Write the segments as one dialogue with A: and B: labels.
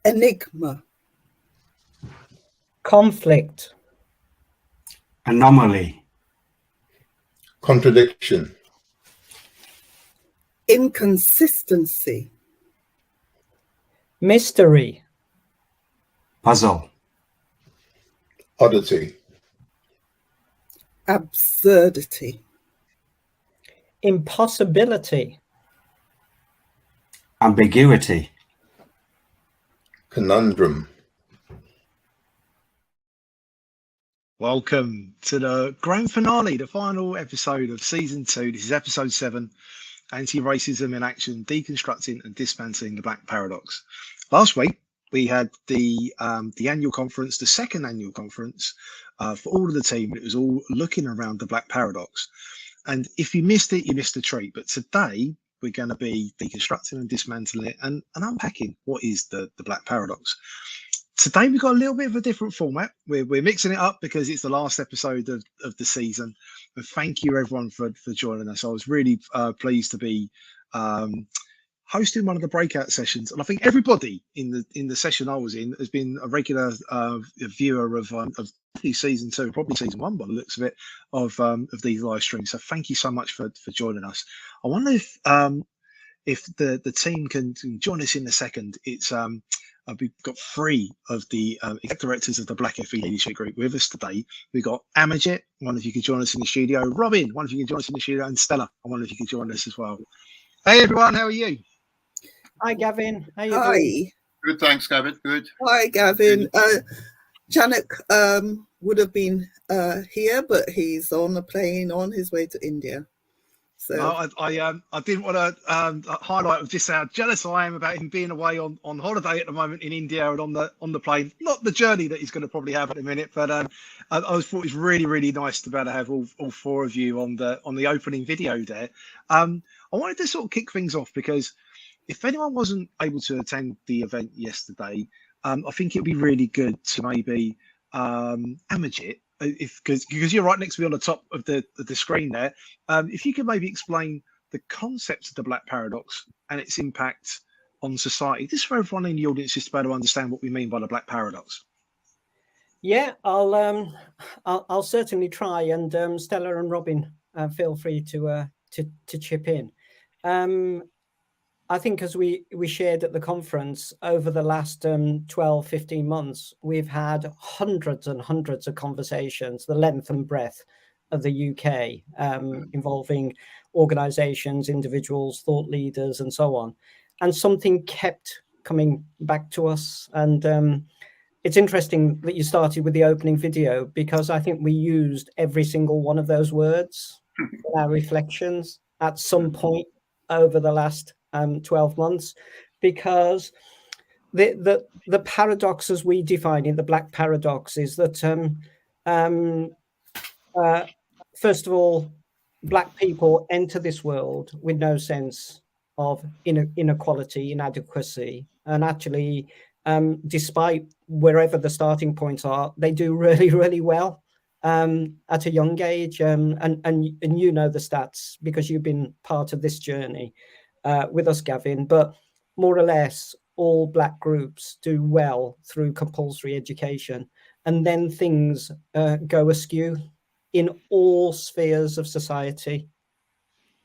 A: enigma,
B: conflict,
C: anomaly,
D: contradiction,
A: inconsistency,
B: mystery,
C: puzzle,
D: oddity,
A: absurdity,
B: impossibility,
C: ambiguity,
D: conundrum.
E: Welcome to the grand finale, the final episode of season 2. This is episode 7, Anti-Racism in Action, Deconstructing and Dismantling the Black Paradox. Last week, we had the annual conference, the second annual conference for all of the team. It was all looking around the Black Paradox. And if you missed it, you missed a treat. But today, we're going to be deconstructing and dismantling it and unpacking what is the Black Paradox. Today we've got a little bit of a different format. We're mixing it up because it's the last episode of the season. And thank you everyone for joining us. I was really pleased to be hosting one of the breakout sessions, and I think everybody in the session I was in has been a regular viewer of season 2, probably season 1 by the looks of it, of these live streams. So thank you so much for joining us. I wonder if the team can join us in a second. It's we've got 3 of the exec directors of the Black FE Leadership Group with us today. We've got Amajit, one of you could join us in the studio. Robin, one of you can join us in the studio. And Stella, I wonder if you could join us as well. Hey everyone, how are you?
B: Hi Gavin, how you
A: Hi.
B: doing?
F: Good, thanks, Gavin. Good.
A: Hi, Gavin. Janek would have been here, but he's on a plane on his way to India. So
E: I didn't want to highlight just how jealous I am about him being away on holiday at the moment in India and on the plane. Not the journey that he's going to probably have in a minute, but I thought it was really nice to be able to have all 4 of you on the opening video there. I wanted to sort of kick things off because if anyone wasn't able to attend the event yesterday, I think it'd be really good to maybe Amajit, because you're right next to me on the top of the screen there, if you could maybe explain the concept of the Black Paradox and its impact on society, just for everyone in the audience just to be able to understand what we mean by the Black Paradox.
B: Yeah, I'll certainly try, and Stella and Robin, feel free to chip in. I think as we shared at the conference, over the last 12, 15 months, we've had hundreds and hundreds of conversations, the length and breadth of the UK, involving organisations, individuals, thought leaders, and so on. And something kept coming back to us. And it's interesting that you started with the opening video, because I think we used every single one of those words in our reflections at some point over the last 12 months, because the paradox as we define it, the Black Paradox, is that first of all, Black people enter this world with no sense of inequality, inadequacy, and actually, despite wherever the starting points are, they do really well at a young age, and you know the stats because you've been part of this journey with us, Gavin. But more or less all Black groups do well through compulsory education, and then things go askew in all spheres of society.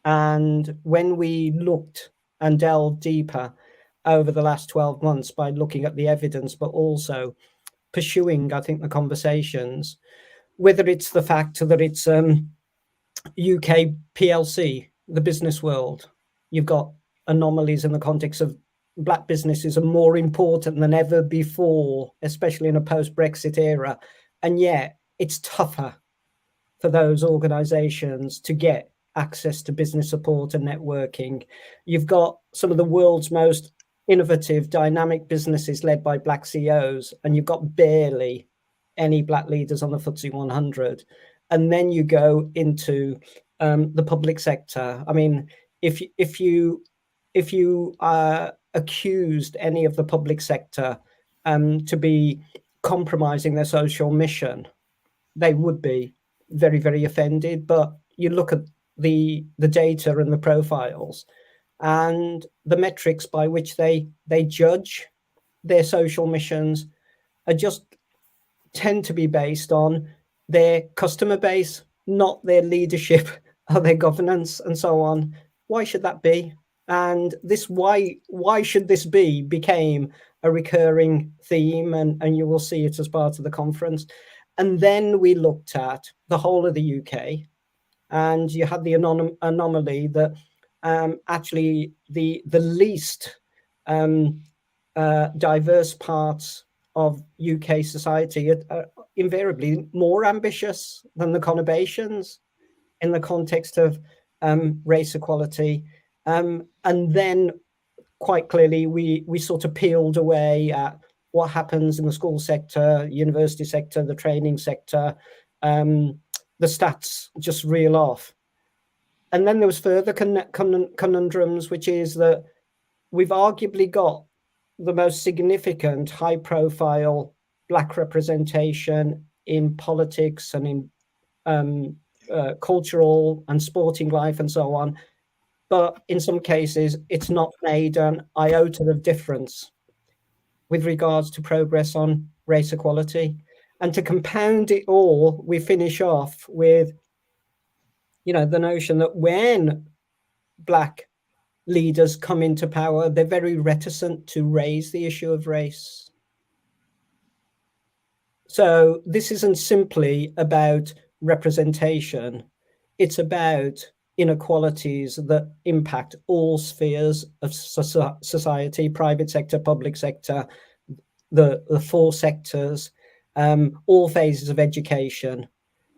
B: And when we looked and delved deeper over the last 12 months by looking at the evidence, but also pursuing, I think, the conversations, whether it's the fact that it's UK PLC, the business world, you've got anomalies in the context of Black businesses are more important than ever before, especially in a post-Brexit era. And yet it's tougher for those organizations to get access to business support and networking. You've got some of the world's most innovative, dynamic businesses led by Black CEOs, and you've got barely any Black leaders on the FTSE 100. And then you go into the public sector. I mean, if you accused any of the public sector to be compromising their social mission, they would be very offended. But you look at the data and the profiles and the metrics by which they judge their social missions are just tend to be based on their customer base, not their leadership or their governance and so on. Why should that be? And this why should this be became a recurring theme, and you will see it as part of the conference. And then we looked at the whole of the UK, and you had the anomaly that actually the least diverse parts of UK society are invariably more ambitious than the conurbations in the context of race equality. And then quite clearly, we sort of peeled away at what happens in the school sector, university sector, the training sector. The stats just reel off. And then there was further conundrums, which is that we've arguably got the most significant high-profile Black representation in politics and in cultural and sporting life and so on. But in some cases, it's not made an iota of difference with regards to progress on race equality. And to compound it all, we finish off with, the notion that when Black leaders come into power, they're very reticent to raise the issue of race. So this isn't simply about representation. It's about inequalities that impact all spheres of society, private sector, public sector, the four sectors, all phases of education.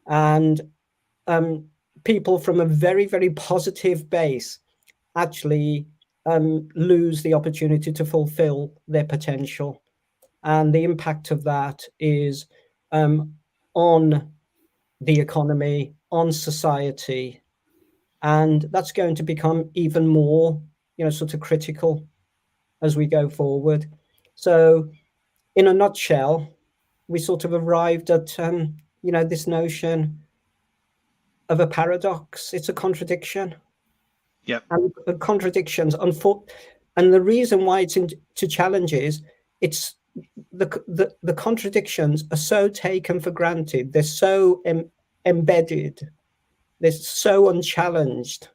B: And people from a very, very positive base actually lose the opportunity to fulfill their potential. And the impact of that is on the economy, on society. And that's going to become even more, sort of critical as we go forward. So in a nutshell, we sort of arrived at, this notion of a paradox. It's a contradiction.
E: Yeah.
B: And contradictions, and the reason why it's to challenge is it's the contradictions are so taken for granted. They're so embedded. They're so unchallenged.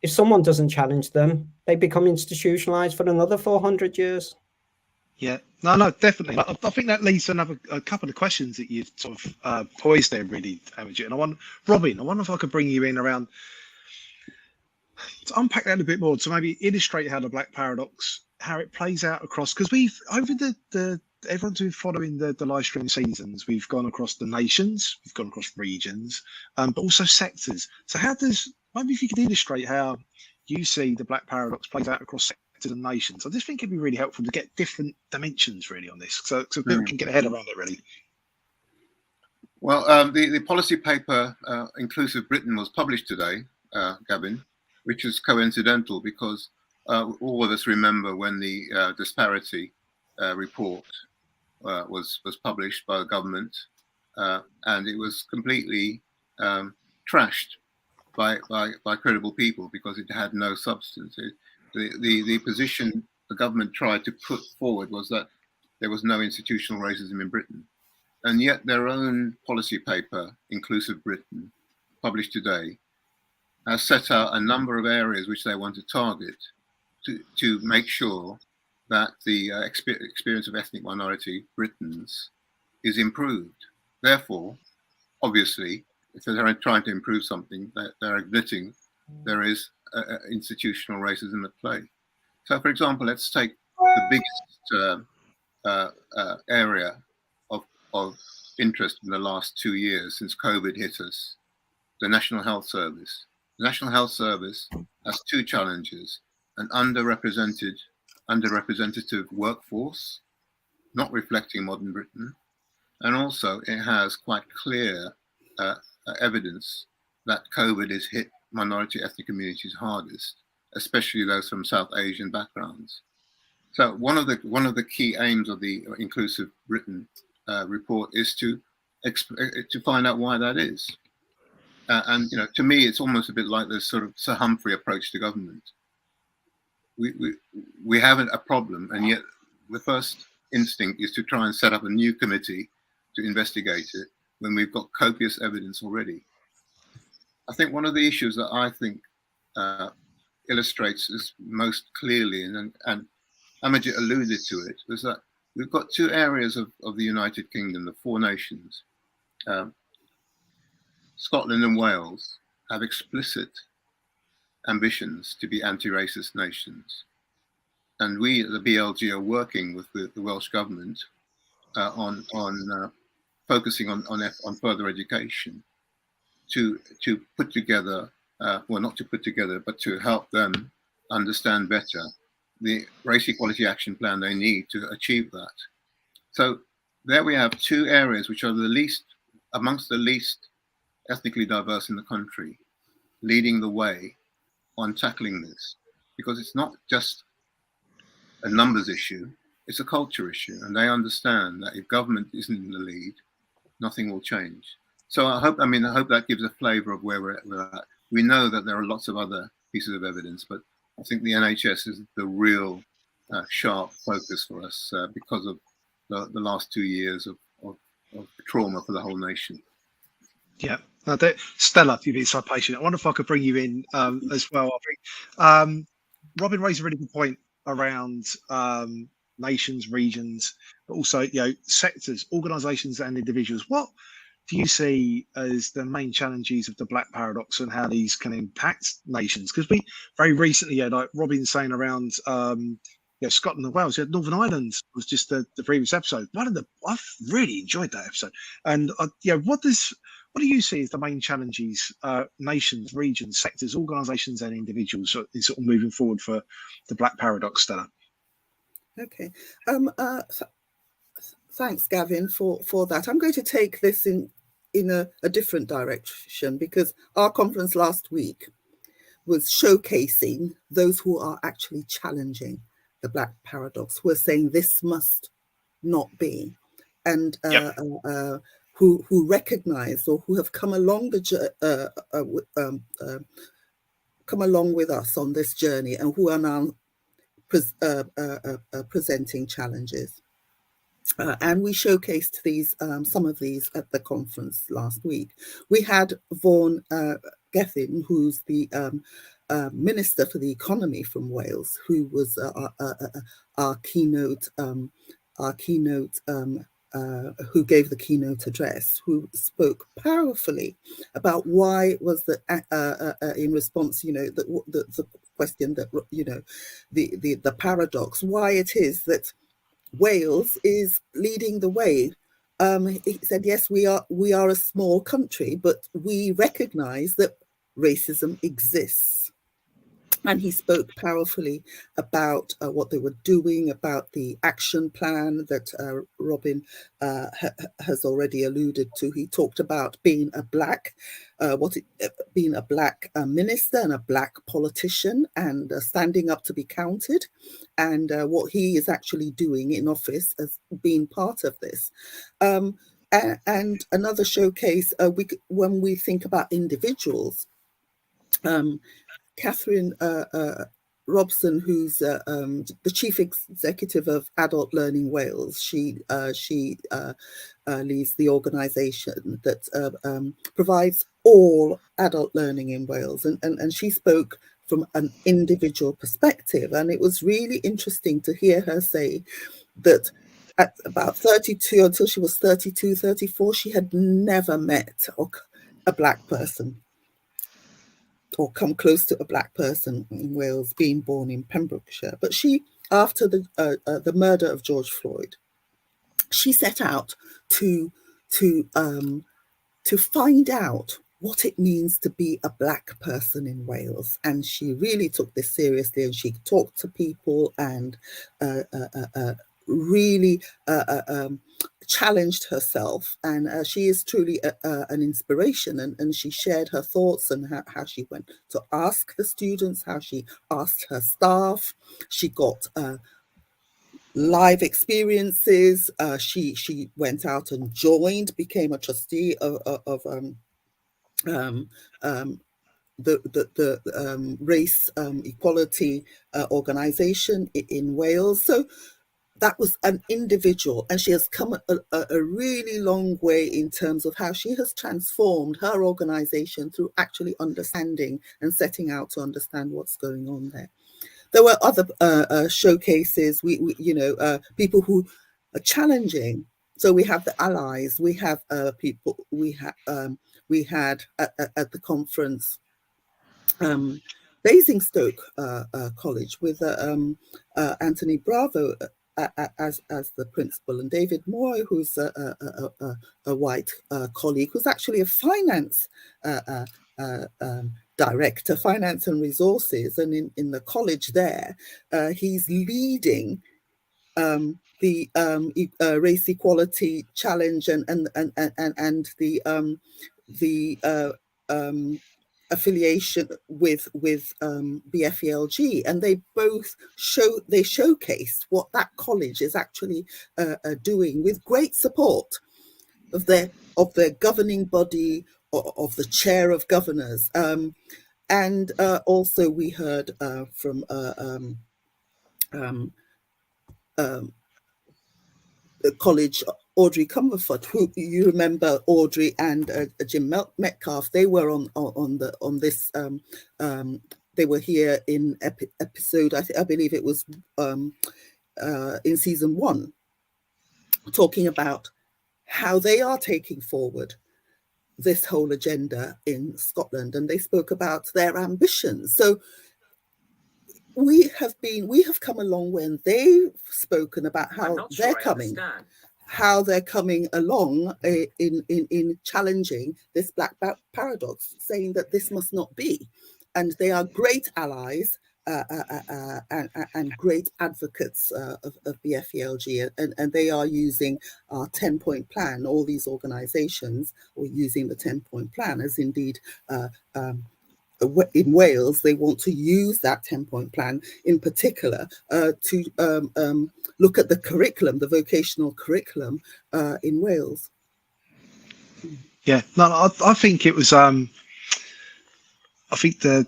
B: If someone doesn't challenge them, they become institutionalized for another 400 years.
E: Yeah, no, definitely. I think that leads to a couple of questions that you've sort of poised there, really, Amajit. And Robin, I wonder if I could bring you in around to unpack that a bit more, to maybe illustrate how the Black Paradox, how it plays out across, because we've over everyone's been following the live stream seasons, we've gone across the nations, we've gone across regions, but also sectors. So maybe if you could illustrate how you see the Black Paradox plays out across sectors and nations. I just think it'd be really helpful to get different dimensions really on this, so people can get a head around it really.
D: Well, the policy paper, Inclusive Britain, was published today, Gavin, which is coincidental because all of us remember when the disparity report was published by the government, and it was completely trashed by credible people because it had no substance. The position the government tried to put forward was that there was no institutional racism in Britain, and yet their own policy paper, Inclusive Britain, published today, has set out a number of areas which they want to target to make sure that the experience of ethnic minority Britons is improved. Therefore, obviously, if they're trying to improve something, they're admitting there is institutional racism at play. So, for example, let's take the biggest area of interest in the last 2 years since COVID hit us, the National Health Service. The National Health Service has two challenges: an underrepresented workforce, not reflecting modern Britain, and also it has quite clear evidence that COVID has hit minority ethnic communities hardest, especially those from South Asian backgrounds. So one of the key aims of the Inclusive Britain report is to find out why that is. And to me, it's almost a bit like this sort of Sir Humphrey approach to government. We have a problem, and yet the first instinct is to try and set up a new committee to investigate it when we've got copious evidence already. I think one of the issues that I think illustrates this most clearly, and Amajit alluded to it, was that we've got two areas of the United Kingdom, the four nations. Scotland and Wales have explicit ambitions to be anti-racist nations. And we at the BLG are working with the Welsh government on focusing on further education to put together, well, not to put together, but to help them understand better the race equality action plan they need to achieve that. So there we have two areas which are amongst the least ethnically diverse in the country, leading the way on tackling this, because it's not just a numbers issue, it's a culture issue, and they understand that if government isn't in the lead, nothing will change. So I hope that gives a flavour of where we're at. We know that there are lots of other pieces of evidence, but I think the NHS is the real sharp focus for us because of the last 2 years of trauma for the whole nation.
E: Yeah, no, Stella, you've been so patient. I wonder if I could bring you in as well. I think Robin raised a really good point around nations, regions, but also sectors, organisations, and individuals. What do you see as the main challenges of the Black Paradox and how these can impact nations? Because we very recently had, like Robin saying, around Scotland and Wales. Northern Ireland was just the previous episode. I've really enjoyed that episode. And what do you see as the main challenges, nations, regions, sectors, organisations, and individuals in sort of moving forward for the Black Paradox, Stella?
A: Okay. Thanks, Gavin, for that. I'm going to take this in a different direction, because our conference last week was showcasing those who are actually challenging the Black Paradox, who are saying this must not be, and who recognise or who have come along come along with us on this journey, and who are now presenting challenges. And we showcased some of these at the conference last week. We had Vaughan Gethin, who's the Minister for the Economy from Wales, who was our keynote, who gave the keynote address, who spoke powerfully about why was that in response, the question that the paradox, why it is that Wales is leading the way. He said, yes, we are a small country, but we recognise that racism exists. And he spoke powerfully about what they were doing, about the action plan that Robin has already alluded to. He talked about being a black, minister and a black politician, and standing up to be counted, and what he is actually doing in office as being part of this. And another showcase, when we think about individuals, Catherine Robson, who's the chief executive of Adult Learning Wales, she leads the organisation that provides all adult learning in Wales, and she spoke from an individual perspective, and it was really interesting to hear her say that at about 32, until she was 32, 34, she had never met a black person or come close to a black person in Wales, being born in Pembrokeshire. But she, after the murder of George Floyd, she set out to find out what it means to be a black person in Wales, and she really took this seriously. And she talked to people and really challenged herself, and she is truly an inspiration, and she shared her thoughts and how she went to ask the students, how she asked her staff. She got live experiences. She went out and became a trustee of the race equality organization in Wales. So that was an individual, and she has come a really long way in terms of how she has transformed her organization through actually understanding and setting out to understand what's going on there. There were other showcases, people who are challenging. So we have the allies, we have people, we had at the conference Basingstoke College with Anthony Bravo as the principal, and David Moore, who's a white colleague, who's actually a finance director, finance and resources, and in the college there, he's leading the race equality challenge and the affiliation with BLG, and they both showcased what that college is actually doing, with great support of their governing body, of the chair of governors, and also we heard from college, Audrey Cumberford, who you remember, Audrey and Jim Metcalf. They were on this. They were here in episode. I believe it was in season 1, talking about how they are taking forward this whole agenda in Scotland, and they spoke about their ambitions. So we have come a long way, and they've spoken about how they're coming along in challenging this black paradox, saying that this must not be. And they are great allies and great advocates of BFELG, and they are using our 10-point plan. All these organizations are using the 10-point plan, as indeed in Wales, they want to use that 10-point plan in particular to look at the curriculum, the vocational curriculum in Wales.
E: Yeah, no, I think it was. I think the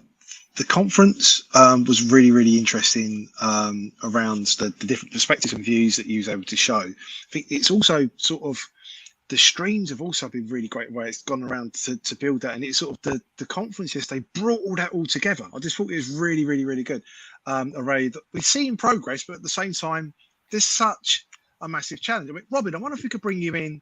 E: conference was really, really interesting around the different perspectives and views that you was able to show. I think it's also sort of, the streams have also been really great where it's gone around to build that, and it's sort of the conference yesterday brought all that all together. I just thought it was really, really, really good. Array that we see in progress, but at the same time, there's such a massive challenge. I mean, Robin, I wonder if we could bring you in,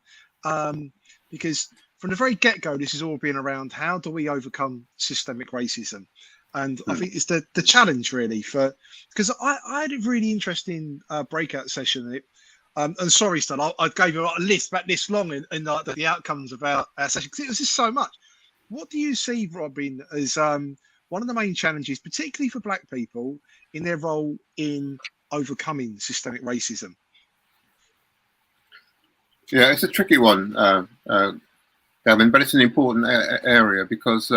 E: because from the very get-go, this has all been around how do we overcome systemic racism, and I think it's the challenge really because I had a really interesting breakout session. And sorry, Stan, I gave you a list about this long in the outcomes of our session, because it was just so much. What do you see, Robin, as one of the main challenges, particularly for Black people, in their role in overcoming systemic racism?
D: Yeah, it's a tricky one, Gavin, but it's an important area because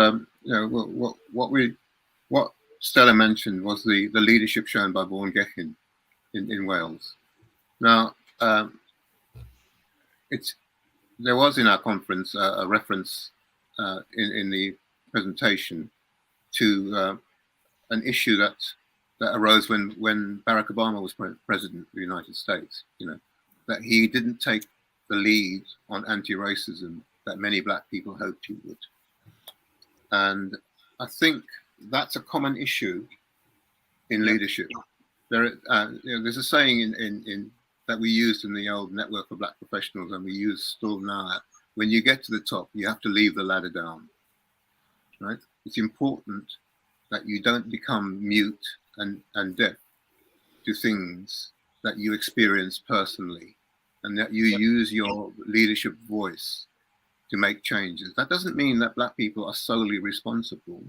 D: what Stella mentioned was the leadership shown by Vaughan Gethin in Wales. Now, there was in our conference a reference in the presentation to an issue that arose when Barack Obama was president of the United States. That he didn't take the lead on anti-racism that many Black people hoped he would, and I think that's a common issue in leadership. There's a saying in that we used in the old Network of Black Professionals, and we use still now. When you get to the top, you have to leave the ladder down. Right? It's important that you don't become mute and deaf to things that you experience personally, and that you use your leadership voice to make changes. That doesn't mean that Black people are solely responsible,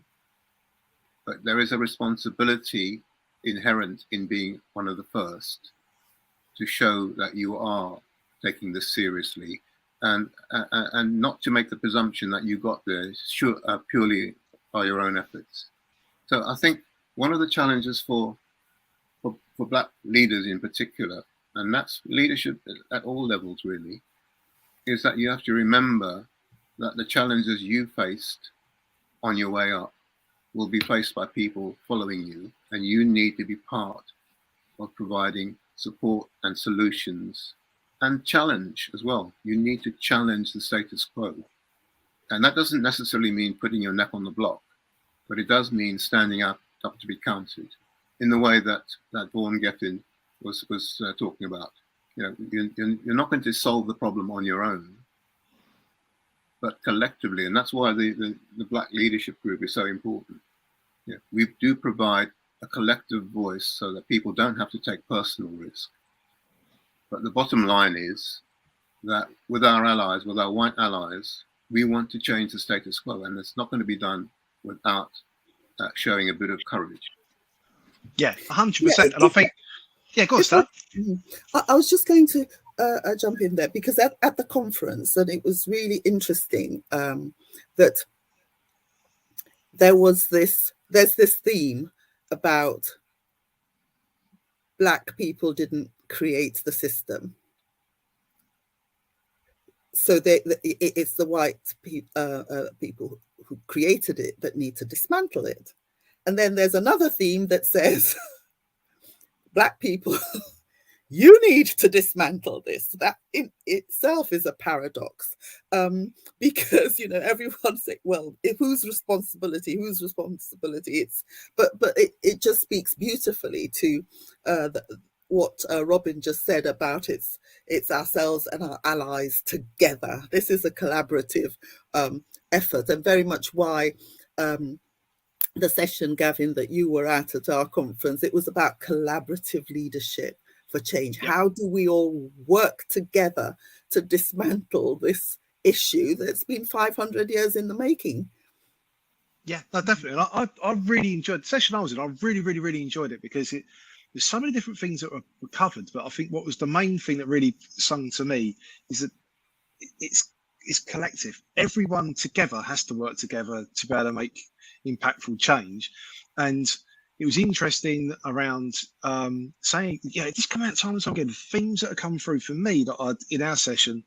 D: but there is a responsibility inherent in being one of the first to show that you are taking this seriously, and not to make the presumption that you got there purely by your own efforts. So I think one of the challenges for Black leaders in particular, and that's leadership at all levels really, is that you have to remember that the challenges you faced on your way up will be faced by people following you, and you need to be part of providing support and solutions, and challenge as well. You need to challenge the status quo. And that doesn't necessarily mean putting your neck on the block, but it does mean standing up to be counted in the way that Vaughan Geffin was talking about. You know, you're not going to solve the problem on your own, but collectively, and that's why the Black Leadership Group is so important. You know, we do provide a collective voice so that people don't have to take personal risk. But the bottom line is that with our allies, with our white allies, we want to change the status quo, and it's not going to be done without showing a bit of courage.
E: Yeah, 100%.
A: Yeah,
E: and I think, yeah, go on, Stella.
A: I was just going to jump in there because at the conference, and it was really interesting that there's this theme about Black people didn't create the system. So it's the white people who created it that need to dismantle it. And then there's another theme that says, Black people, you need to dismantle this. That in itself is a paradox, because, you know, everyone's saying, well, whose responsibility? But it just speaks beautifully to what Robin just said about it's ourselves and our allies together. This is a collaborative effort, and very much why the session, Gavin, that you were at our conference, it was about collaborative leadership for change.
E: Yeah.
A: How do we all work together to dismantle this issue that's been 500 years in the making?
E: Yeah, no, definitely. And I really enjoyed the session I was in. I really enjoyed it because there's so many different things that were covered. But I think what was the main thing that really sung to me is that it's collective. Everyone together has to work together to be able to make impactful change. And it was interesting around saying, yeah, it just come out time and time again. The themes that have come through for me that in our session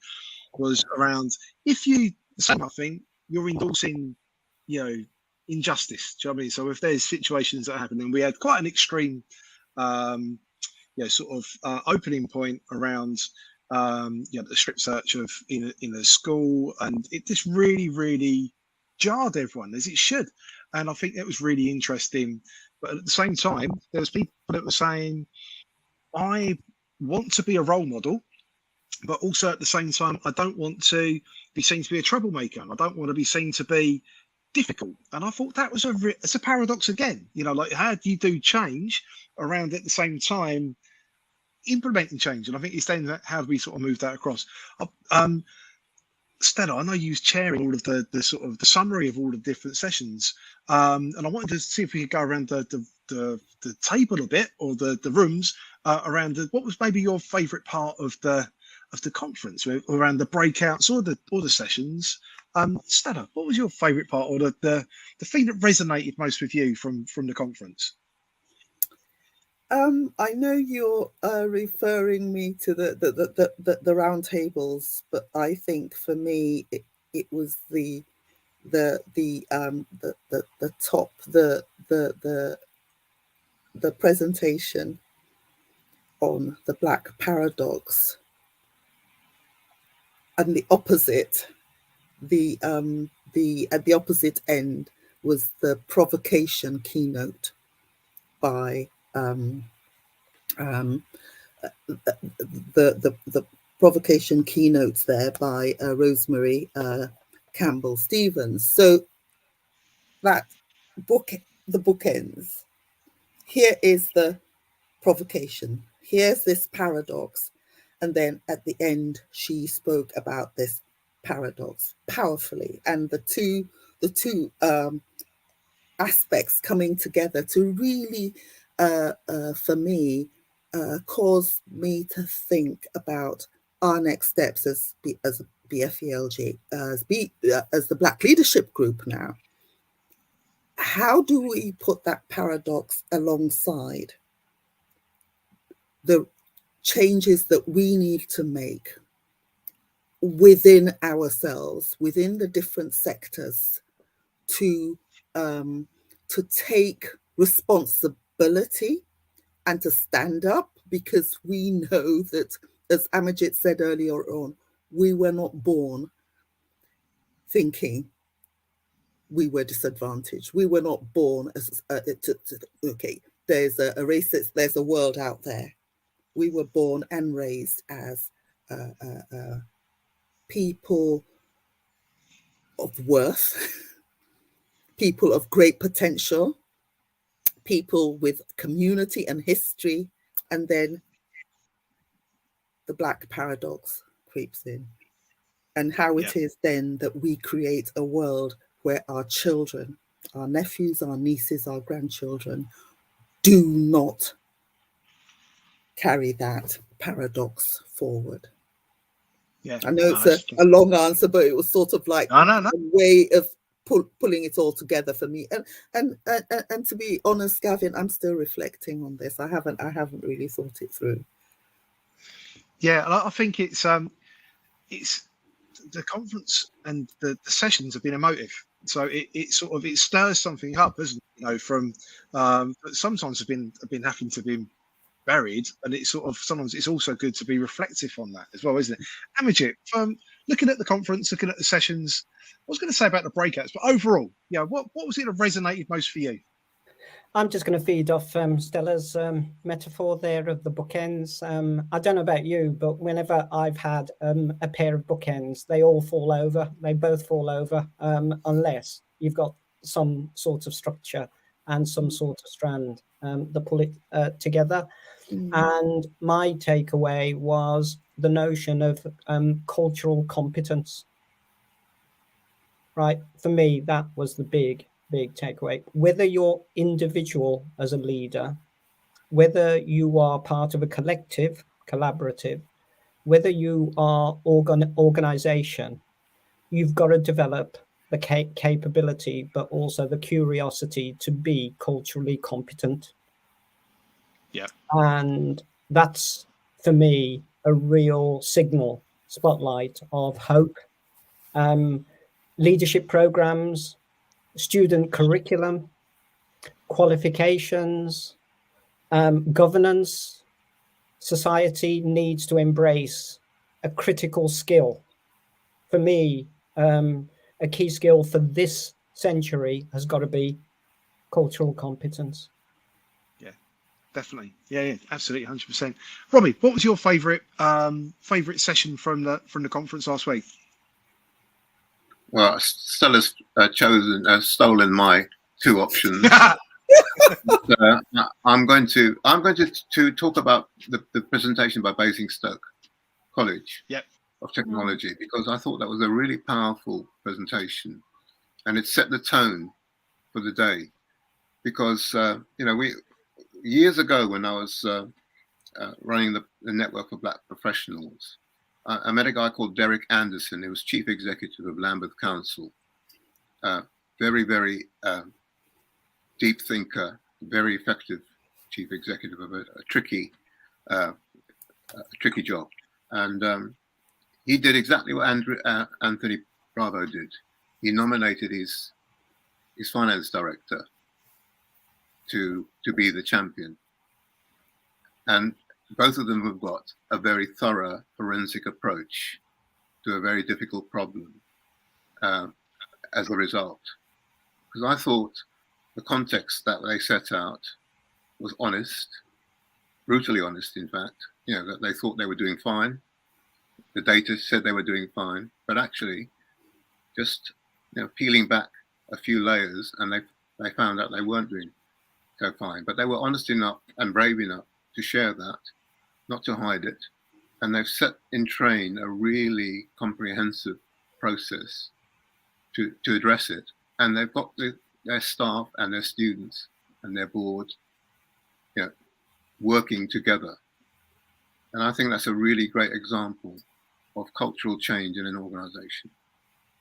E: was around, if you say nothing, you're endorsing, you know, injustice. Do you know what I mean? So if there's situations that happen, and we had quite an extreme, sort of opening point around, the strip search of in a school, and it just really jarred everyone, as it should. And I think that was really interesting. But at the same time, there was people that were saying, I want to be a role model, but also at the same time, I don't want to be seen to be a troublemaker. I don't want to be seen to be difficult. And I thought that was it's a paradox again. You know, like, how do you do change around at the same time implementing change? And I think it's then that how do we sort of move that across? Stella, I know you was chairing all of the sort of the summary of all the different sessions, and I wanted to see if we could go around the table a bit, or the rooms around what was maybe your favourite part of the conference, around the breakouts or the sessions. Stella, what was your favourite part, or the thing that resonated most with you from the conference?
A: I know you're referring me to the round tables, but I think for me it was the top, the presentation on the Black paradox, and the opposite, at the opposite end was the provocation keynote by the provocation keynotes there by Rosemary Campbell Stevens. So that the bookends. Here is the provocation. Here's this paradox. And then at the end, she spoke about this paradox powerfully. And the two aspects coming together to really, for me, caused me to think about our next steps as BFELG, as the Black Leadership Group now. How do we put that paradox alongside the changes that we need to make within ourselves, within the different sectors, to take responsibility and to stand up? because we know that, as Amajit said earlier on, we were not born thinking we were disadvantaged. We were not born as okay, there's a racist, there's a world out there. We were born and raised as people of worth, people of great potential, people with community and history, and then the Black paradox creeps in. And how it is then that we create a world where our children, our nephews, our nieces, our grandchildren do not carry that paradox forward.
E: Yeah,
A: I know it's a long answer, but it was sort of like
E: a
A: way of pulling it all together for me. And to be honest, Gavin, I'm still reflecting on this. I haven't really thought it through.
E: Yeah, I think it's the conference and the sessions have been emotive. So it sort of stirs something up, doesn't it? You know, from but sometimes have been having to be buried, and it's sort of sometimes it's also good to be reflective on that as well, isn't it? Amajit, from looking at the conference, looking at the sessions, I was going to say about the breakouts, but overall, what was it that resonated most for you?
B: I'm just going to feed off Stella's metaphor there of the bookends. I don't know about you, but whenever I've had a pair of bookends, they all fall over. They both fall over unless you've got some sort of structure and some sort of strand that pull it together. And my takeaway was the notion of cultural competence. Right? For me, that was the big takeaway. Whether you're individual as a leader, whether you are part of a collective, collaborative, whether you are organization, you've got to develop the capability, but also the curiosity to be culturally competent.
E: Yeah.
B: And that's, for me, a real signal, spotlight of hope. Leadership programs, student curriculum, qualifications, governance. Society needs to embrace a critical skill. For me, a key skill for this century has got to be cultural competence.
E: Yeah, definitely. Yeah, absolutely, 100%. Robbie, what was your favourite session from the conference last week?
D: Well, Stella's stolen my two options. I'm going to talk about the presentation by Basingstoke College of Technology, because I thought that was a really powerful presentation, and it set the tone for the day. Because we years ago, when I was running the network of Black professionals, I met a guy called Derek Anderson. He was chief executive of Lambeth Council. Very, very deep thinker, very effective chief executive of a tricky job. And he did exactly what Anthony Bravo did. He nominated his finance director to be the champion. And both of them have got a very thorough forensic approach to a very difficult problem as a result. Because I thought the context that they set out was honest, brutally honest, in fact. That they thought they were doing fine. The data said they were doing fine, but actually just peeling back a few layers, and they found out they weren't doing so fine. But they were honest enough and brave enough to share that, not to hide it. And they've set in train a really comprehensive process to address it. And they've got their staff and their students and their board working together. And I think that's a really great example of cultural change in an organization.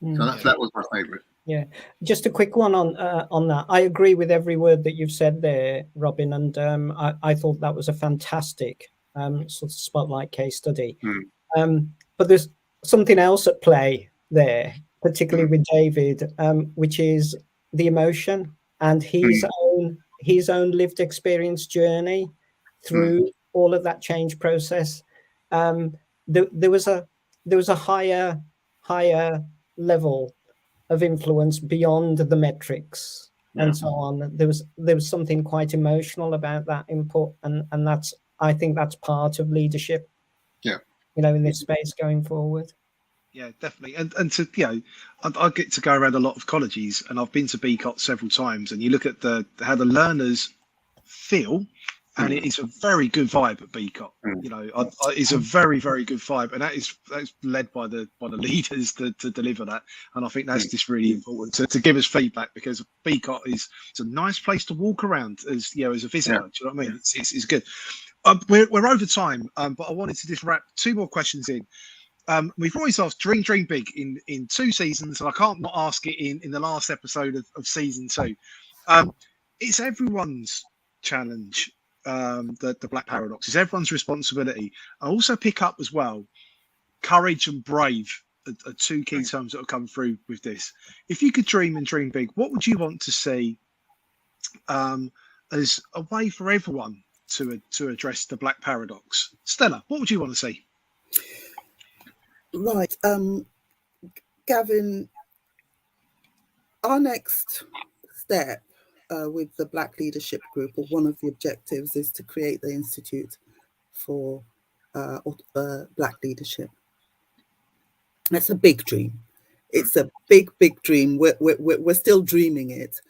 D: So that was my favorite.
B: Yeah, just a quick one on that. I agree with every word that you've said there, Robin, and I thought that was a fantastic sort of spotlight case study. But there's something else at play there, particularly with David, which is the emotion and his own lived experience journey through all of that change process, there was a higher level of influence beyond the metrics and so on. There was something quite emotional about that input, and I think that's part of leadership.
D: Yeah,
B: in this space going forward.
E: Yeah, definitely. And to I get to go around a lot of colleges, and I've been to BCOT several times, and you look at how the learners feel, and it is a very good vibe at BCOT. It's a very, very good vibe, and that's led by the leaders to deliver that. And I think that's just really important to give us feedback, because BCOT it's a nice place to walk around as a visitor. Do you know what I mean? It's good. We're over time, but I wanted to just wrap two more questions in. We've always asked dream big in 2 seasons, and I can't not ask it in the last episode of season 2. It's everyone's challenge. The Black Paradox is everyone's responsibility. I also pick up as well, courage and brave are 2 key terms that have come through with this. If you could dream and dream big, what would you want to see as a way for everyone to address the Black Paradox? Stella, what would you want to see?
A: Right, Gavin, our next step with the Black Leadership Group, or one of the objectives, is to create the Institute for Black Leadership. That's a big dream. It's a big dream. We're still dreaming it.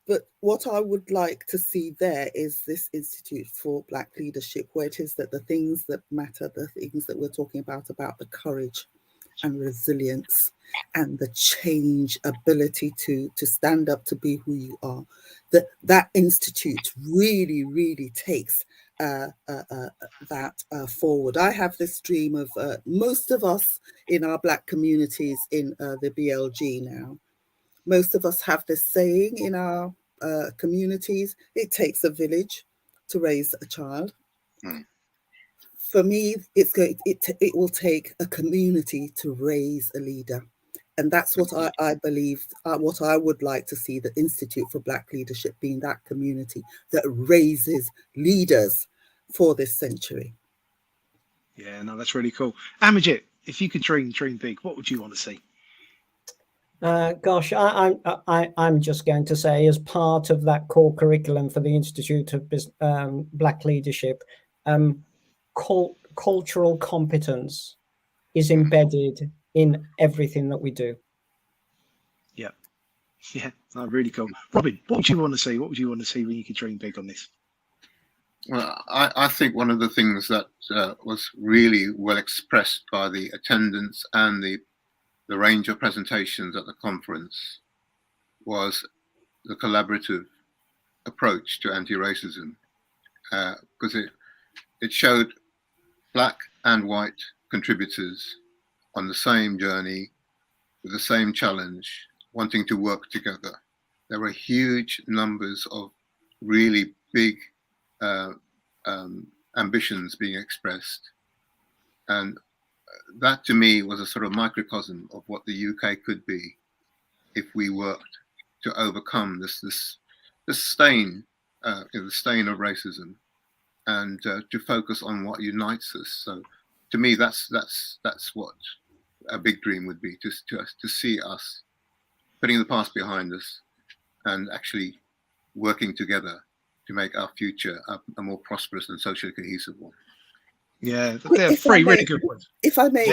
A: But what I would like to see there is this Institute for Black Leadership, where it is that the things that matter, the things that we're talking about the courage and resilience and the change ability to stand up to be who you are, that institute really takes that forward. I have this dream of most of us in our Black communities in the BLG now. Most of us have this saying in our communities: it takes a village to raise a child. For me, it will take a community to raise a leader. And that's what I believe, what I would like to see the Institute for Black Leadership being, that community that raises leaders for this century.
E: Yeah, no, that's really cool. Amajit, if you could dream big, what would you want to see?
B: Gosh, I'm just going to say, as part of that core curriculum for the Institute of Black Leadership, cultural competence is embedded in everything that we do.
E: Yeah, no, really cool. Robin, what would you want to see? What would you want to see when you could dream big on this?
D: Well, I think one of the things that was really well expressed by the attendance and the range of presentations at the conference was the collaborative approach to anti-racism, because it showed Black and white contributors on the same journey with the same challenge, wanting to work together. There were huge numbers of really big ambitions being expressed, and that to me was a sort of microcosm of what the UK could be if we worked to overcome this stain, the stain of racism, and to focus on what unites us. So to me, that's what a big dream would be, to see us putting the past behind us and actually working together to make our future a more prosperous and socially cohesive one.
E: Yeah, they're 3 really good ones.
A: If I may,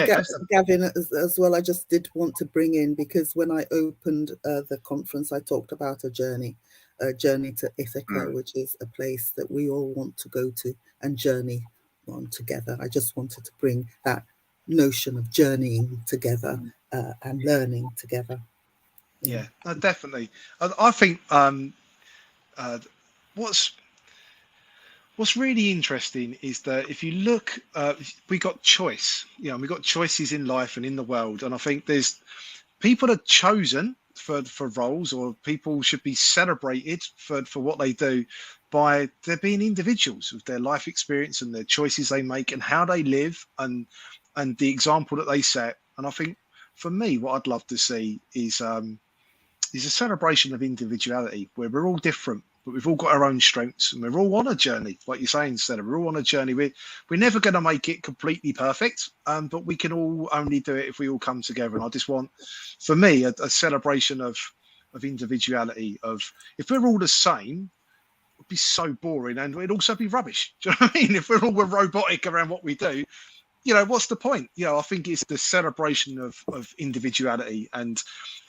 A: Gavin, as well, I just did want to bring in, because when I opened the conference, I talked about a journey to Ithaca, which is a place that we all want to go to and journey on together. I just wanted to bring that notion of journeying together and learning together.
E: Yeah, definitely. I think what's really interesting is that if you look, we got choice. We got choices in life and in the world, and I think there's people are chosen for roles, or people should be celebrated for what they do by there being individuals with their life experience and their choices they make and how they live and the example that they set. And I think for me, what I'd love to see is a celebration of individuality, where we're all different but we've all got our own strengths, and we're all on a journey. Like you're saying, Stella, we're all on a journey. We're never going to make it completely perfect, but we can all only do it if we all come together. And I just want, for me, a celebration of individuality. Of if we're all the same, it would be so boring, and it'd also be rubbish. Do you know what I mean? If we're all robotic around what we do, what's the point? I think it's the celebration of individuality and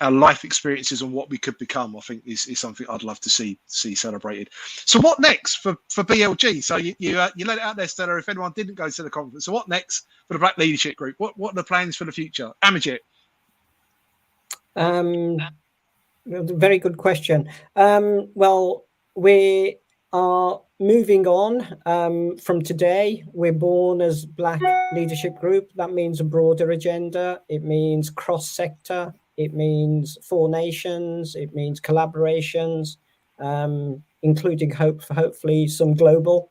E: our life experiences and what we could become. I think is something I'd love to see celebrated. So what next for BLG? So you let it out there, Stella, if anyone didn't go to the conference. So what next for the Black Leadership Group? What are the plans for the future? Amajit.
B: Very good question. Well, we are moving on from today. We're born as Black Leadership Group. That means a broader agenda. It means cross-sector. It means 4 nations. It means collaborations, including hopefully some global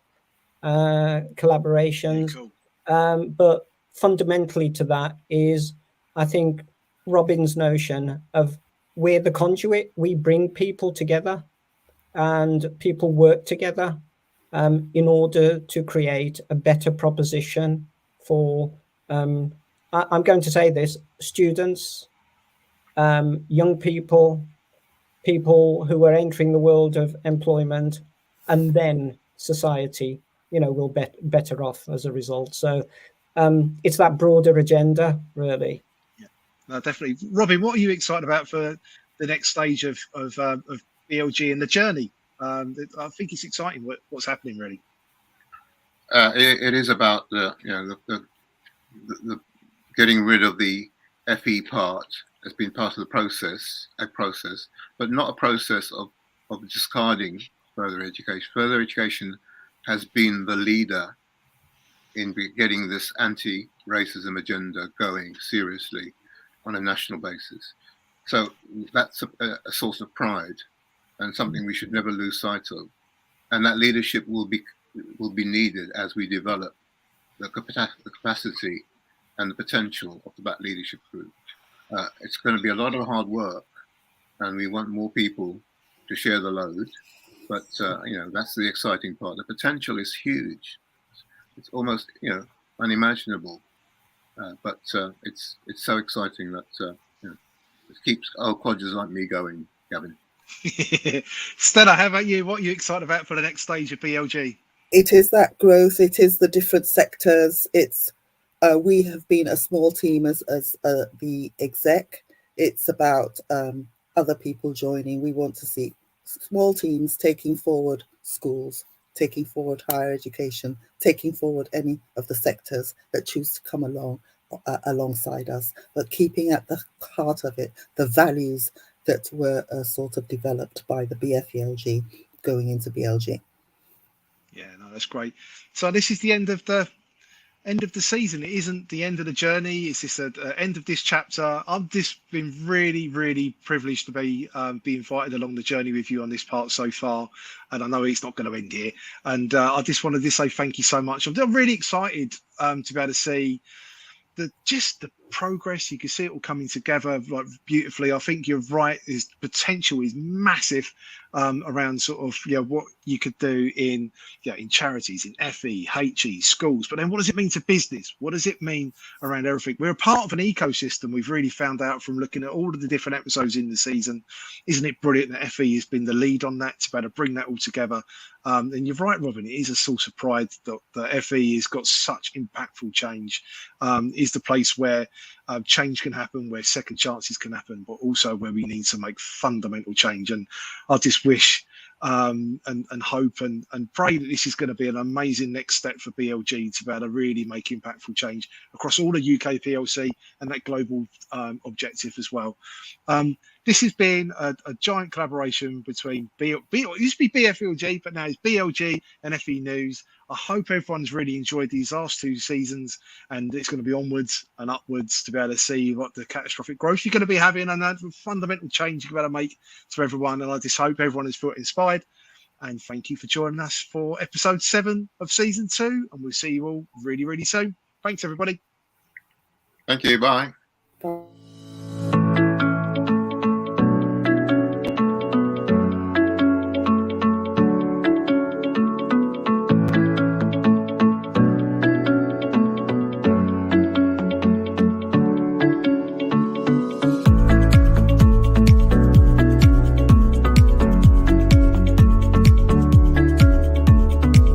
B: collaborations.
E: Yeah, cool.
B: But fundamentally to that is, I think, Robin's notion of we're the conduit. We bring people together, and people work together in order to create a better proposition for, I'm going to say this, students, young people who are entering the world of employment, and then society, will be better off as a result. So it's that broader agenda, really.
E: Yeah, no, definitely. Robin, what are you excited about for the next stage of BLG and the journey? I think it's exciting what's happening, really.
D: It is about the getting rid of the FE part has been part of the process, but not a process of discarding further education. Further education has been the leader in getting this anti-racism agenda going seriously on a national basis. So that's a source of pride and something we should never lose sight of. And that leadership will be needed as we develop the capacity and the potential of the Black Leadership Group. It's going to be a lot of hard work, and we want more people to share the load. But that's the exciting part. The potential is huge. It's almost unimaginable. But it's so exciting that it keeps old codgers like me going, Gavin.
E: Stella, how about you? What are you excited about for the next stage of BLG?
A: It is that growth. It is the different sectors. It's we have been a small team as the exec. It's about other people joining. We want to see small teams taking forward schools, taking forward higher education, taking forward any of the sectors that choose to come along alongside us, but keeping at the heart of it the values that were sort of developed by the BFELG going into BLG.
E: Yeah, no, that's great. So this is the end of the season. It isn't the end of the journey. It's just the end of this chapter. I've just been really, really privileged to be invited along the journey with you on this part so far. And I know it's not going to end here. And I just wanted to say thank you so much. I'm really excited to be able to see the progress. You can see it all coming together like beautifully. I think you're right. His potential is massive around sort of what you could do in charities, in FE, HE, schools. But then what does it mean to business? What does it mean around everything? We're a part of an ecosystem. We've really found out from looking at all of the different episodes in the season. Isn't it brilliant that FE has been the lead on that, to be able to bring that all together? And you're right, Robin, it is a source of pride that FE has got such impactful change. Is the place where change can happen, where second chances can happen, but also where we need to make fundamental change. And I just wish and hope and pray that this is going to be an amazing next step for BLG to be able to really make impactful change across all the UK PLC and that global objective as well. This has been a giant collaboration between it used to be BFLG, but now it's BLG and FE News. I hope everyone's really enjoyed these last 2 seasons, and it's going to be onwards and upwards to be able to see what the catastrophic growth you're going to be having and that fundamental change you're going to make to everyone. And I just hope everyone has felt inspired. And thank you for joining us for episode 7 of season 2. And we'll see you all really, really soon. Thanks, everybody.
D: Thank you. Bye.
A: Bye.